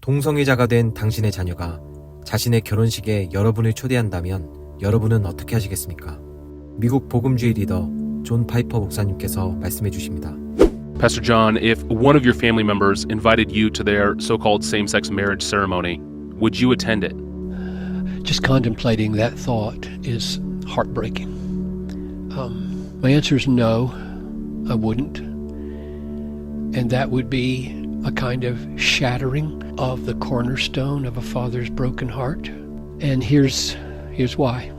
동성애자가 된 당신의 자녀가 자신의 결혼식에 여러분을 초대한다면 여러분은 어떻게 하시겠습니까? 미국 복음주의 리더 존 파이퍼 목사님께서 말씀해 주십니다. Pastor John, if one of your family members invited you to their so-called same-sex marriage ceremony, would you attend it? Just contemplating that thought is heartbreaking. My answer is no, I wouldn't. And that would be a kind of shattering of the cornerstone of a father's broken heart. And here's why.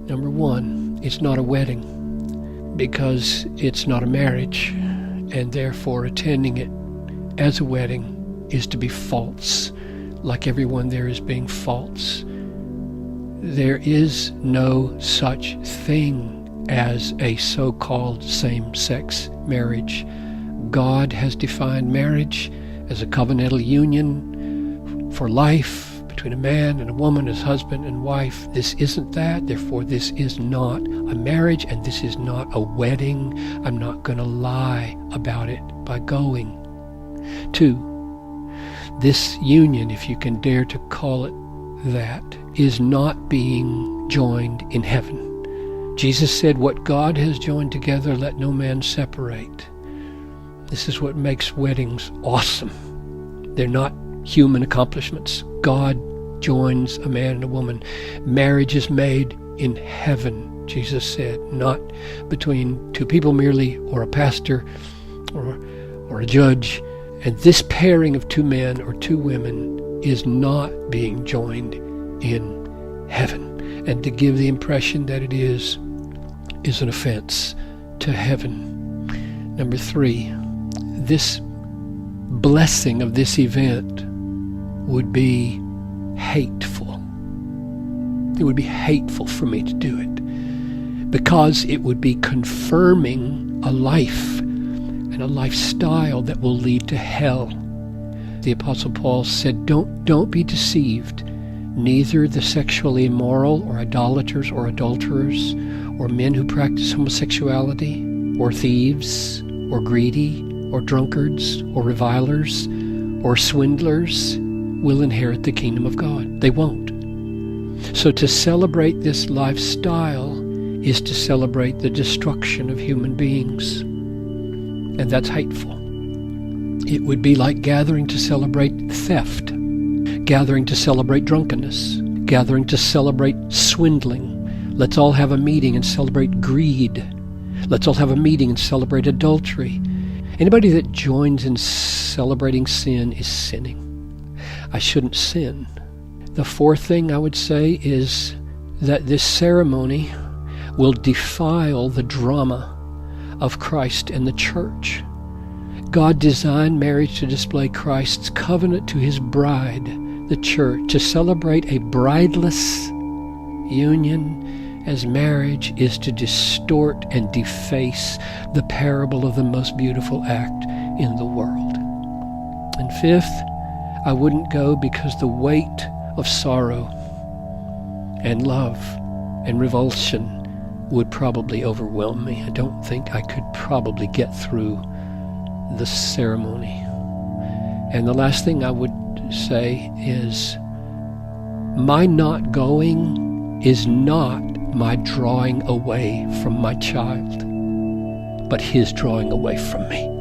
Number one, it's not a wedding because it's not a marriage, and therefore attending it as a wedding is to be false, like everyone there is being false. There is no such thing as a so-called same-sex marriage. God has defined marriage as a covenantal union for life between a man and a woman as husband and wife. This isn't that, therefore this is not a marriage and this is not a wedding. I'm not going to lie about it by going. 2, this union, if you can dare to call it that, is not being joined in heaven. Jesus said, "What God has joined together, let no man separate." This is what makes weddings awesome. They're not human accomplishments. God joins a man and a woman. Marriage is made in heaven, Jesus said, not between two people merely, or a pastor, or a judge. And this pairing of two men or two women is not being joined in heaven. And to give the impression that it is an offense to heaven. Number 3, this blessing of this event would be hateful. It would be hateful for me to do it because it would be confirming a life and a lifestyle that will lead to hell. The Apostle Paul said, don't be deceived. Neither the sexually immoral or idolaters or adulterers or men who practice homosexuality or thieves or greedy or drunkards or revilers or swindlers will inherit the kingdom of God. They won't. So to celebrate this lifestyle is to celebrate the destruction of human beings. And that's hateful. It would be like gathering to celebrate theft, gathering to celebrate drunkenness, gathering to celebrate swindling. Let's all have a meeting and celebrate greed. Let's all have a meeting and celebrate adultery. Anybody that joins in celebrating sin is sinning. I shouldn't sin. The 4th thing I would say is that this ceremony will defile the drama of Christ and the church. God designed marriage to display Christ's covenant to his bride, the church. To celebrate a brideless union as marriage is to distort and deface the parable of the most beautiful act in the world. And 5th, I wouldn't go because the weight of sorrow and love and revulsion would probably overwhelm me. I don't think I could probably get through the ceremony. And the last thing I would say is my not going is not my drawing away from my child, but his drawing away from me.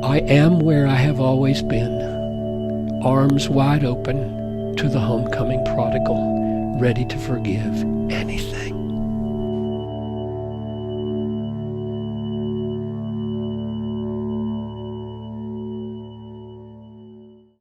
I am where I have always been, arms wide open to the homecoming prodigal, ready to forgive anything.